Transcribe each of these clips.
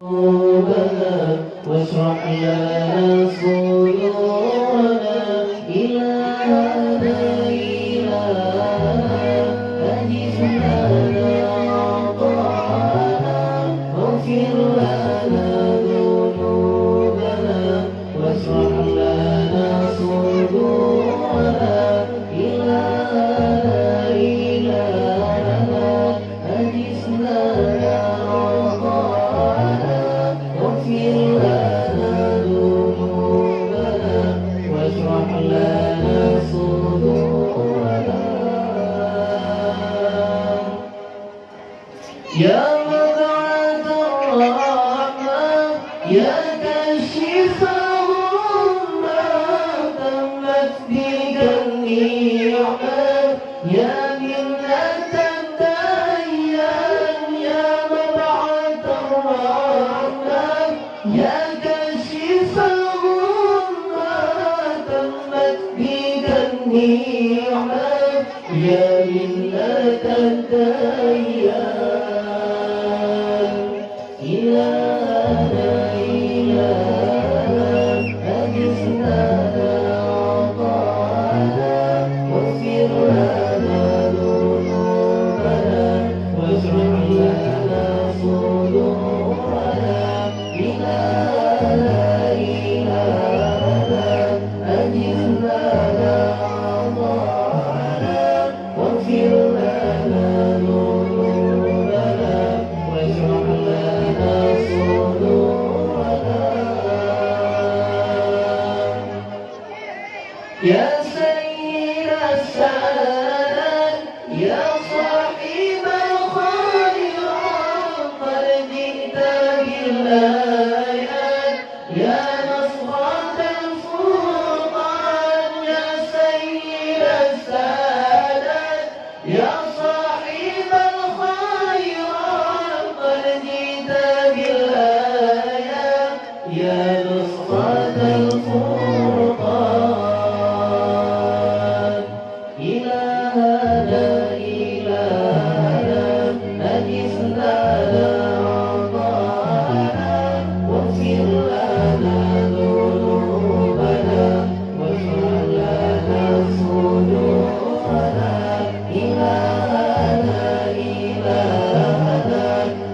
قلوبنا واشرح لنا صدورنا إلهنا إلهنا أجز لنا عطاءنا واغفر لنا ذنوبنا واشرح لنا صدورنا إلهنا إلهنا أجز لنا عطاءنا واغفر لنا ذنوبنا واشرح لنا صدورنا يا مبعث الرحمة يا كاشف الغمة تمت بك النعمة يا منة الديان يا مبعث الرحمة يا كاشف الغمة تمت بك النعمة يا منة الديان إلهنا إلهنا أجز لنا عطاءنا واغفر لنا ذنوبنا واشرح لنا صدورنا إلهنا إلهنا أجز لنا عطاءنا واغفر لنا ذنوبنا واشرح لنا صدورنا يا سيد السادات يا صاحب الخيرات قد جئت بالآيات يا نصرة الفرقان يا سيد السادات يا صاحب الخيرات قد جئت بالآيات يا نصرة الفرقان إلهنا إلهنا أجز لنا عطاءنا واغفر لنا ذنوبنا واشرح لنا صدورنا إلهنا إلهنا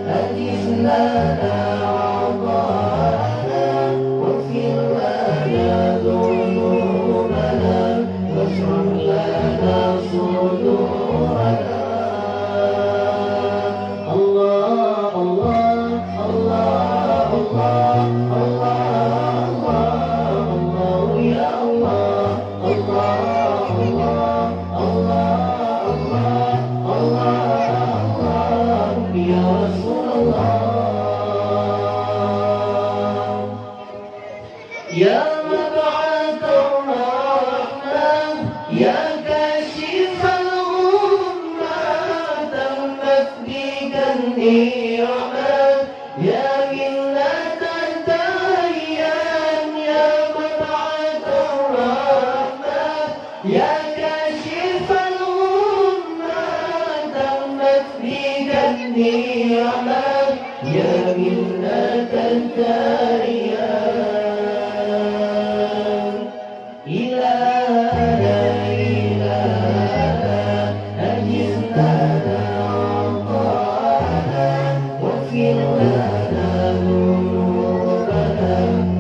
أجز لنا عطاءنا واغفر لنا ذنوبنا واشرح لنا صدورنا الله الله الله الله الله الله يا الله الله الله الله الله الله يا رسول الله يا مبعث الرحمة يا كاشف الغمة تمت بك النعمة يا منة الديان يا مبعث الرحمة يا كاشف الغمة تمت بك النعمة يا منة الديان إلهنا إلهنا أجز لنا عطاءنا واغفر لنا ذنوبنا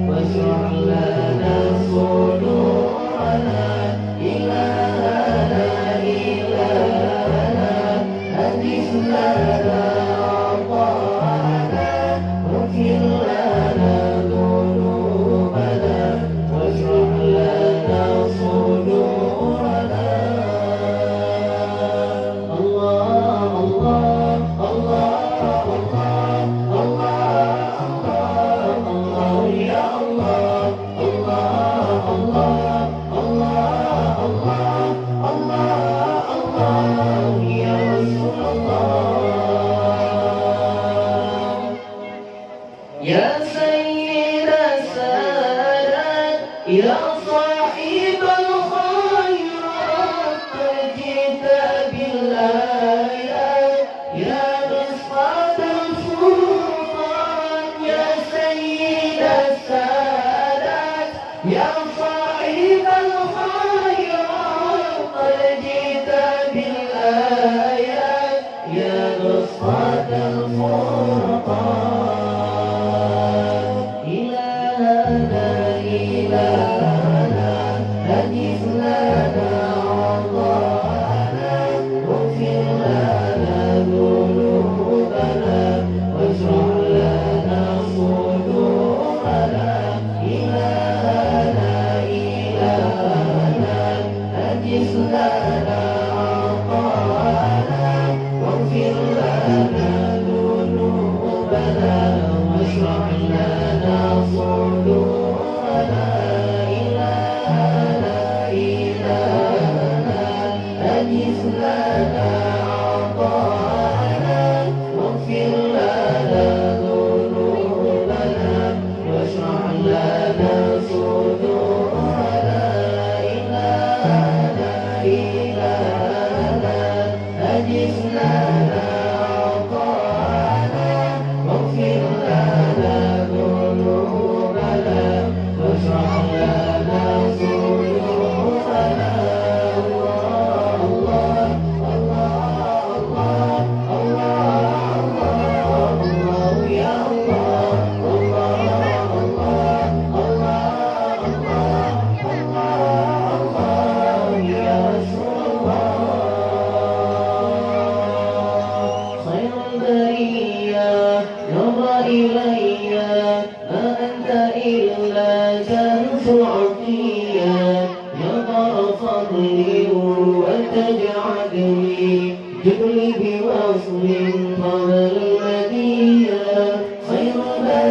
واشرح لنا صدورنا إلهنا إلهنا أجز لنا عطاءنا واغفر لنا ذنوبنا واشرح لنا صدورنا الله الله الله الله الله الله يا الله الله الله الله الله الله يا رسول الله يا سيد السادات يا صاحب الخيرات قد جئت بالآيات يا نصرة الفرقان يا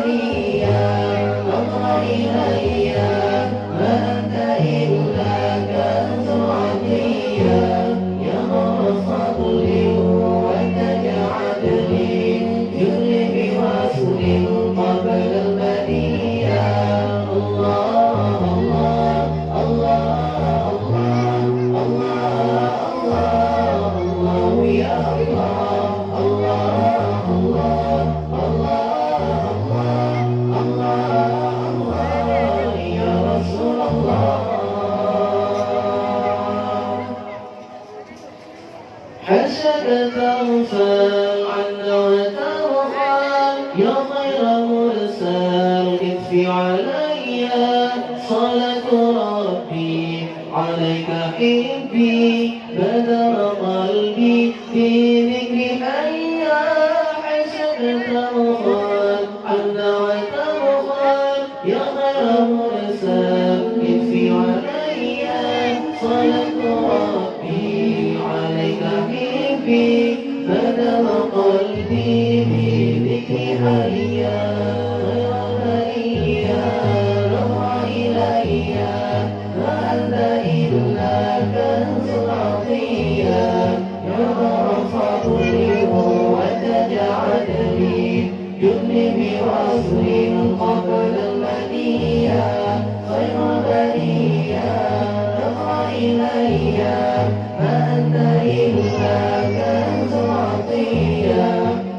عليا نظر إلي ما أنت إلا كنز عطية يا نور فضل وتجعل لي جل بوصل قبل المنية الله الله الله الله الله الله يا الله الله الله الله الله يا رسول الله حشك تغفل عنا وترحل يا خير مرسل اكفي علي صلاة ربي عليك حبي بدر قلبي في ذكر حيا حشك تغفل عنا وترحل يا خير مرسل اكفي علي صلاة ربي عليك حبي بدر قلبي بذكر هيا هيا روى إلي ما أنت إلا كنز عطية يا نور فضل وتجعل لي جبن بوصل قبل المنية خير برية روى إلي ما أنت إلا كنز عطية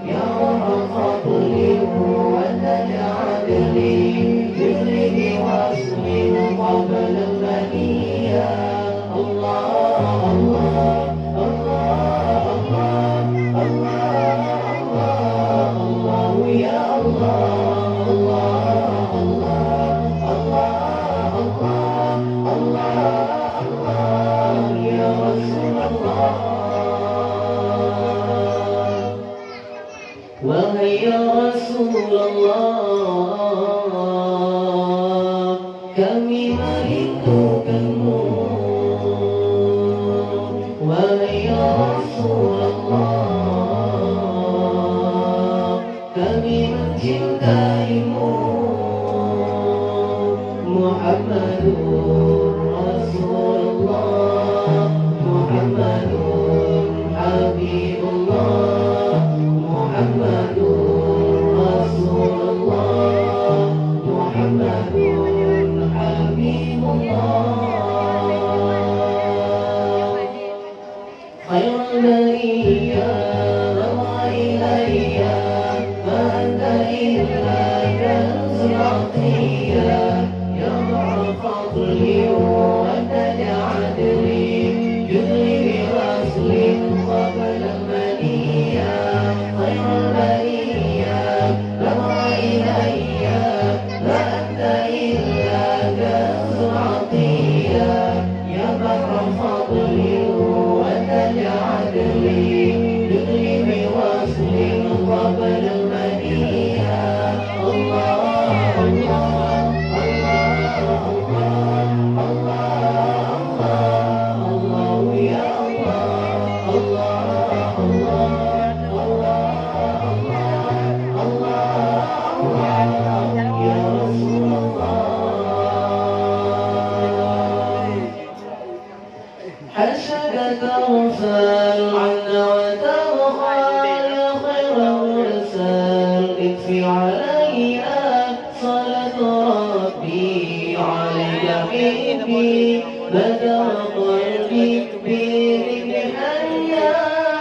يا نور فضل وتجعل لي جبن بوصل قبل المنية الله الله الله الله الله الله يا الله الله الله الله الله يا رسول الله وهي رسول الله kami merindukanmu wahai Rasulullah kami mencintaimu Muhammadur Rasulullah Muhammadur Habibullah Muhammadur Rasulullah Muhammadur Habibullah khairul bariyah rawa ilayya ma anta illa kanzul atiyah ya nura fadli wa taj'al li judri bi waslin qabla maniyah khairul bariyah rawa ilayya ma anta illa kanzul atiyah ya nura fadli وتجعل لي جدري بوصل قبل المنية الله الله الله الله الله يا الله الله الله يا رسول الله حشك تغفل عنا وترحل يا خير مرسل اكفي علي صلاة ربي عليك حبي بدر قلبي بذكر حيا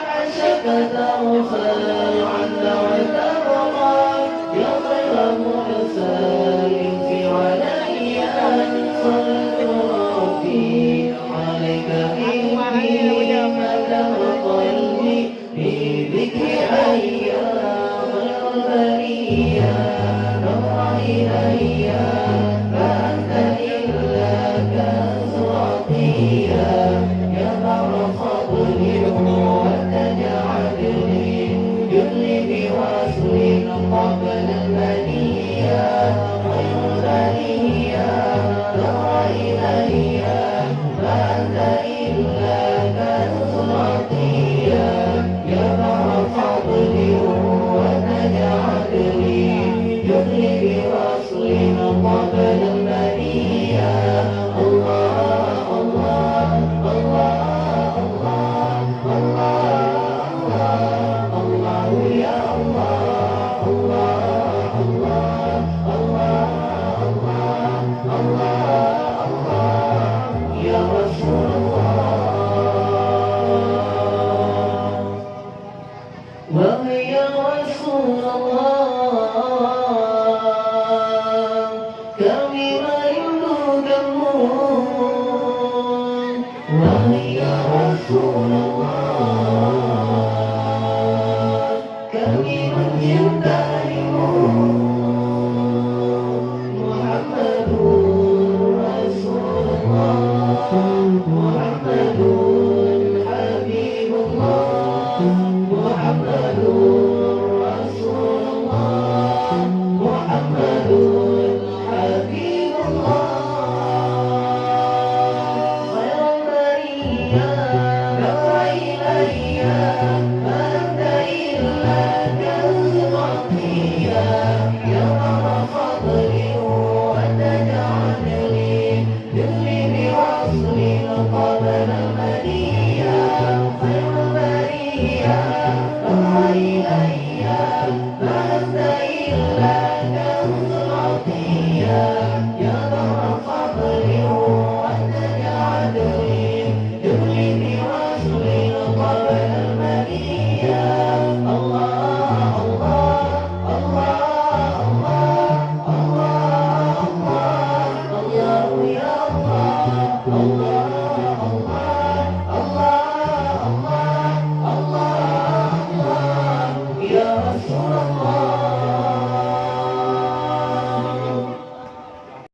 حشك تغفل عنا وترحل يا خير مرسل اكفي علي صلاة ربي عليك بدر قلبي بذكر حيا خير البرية نظر إلي ما أنت إلا كنز عطية يا نور يا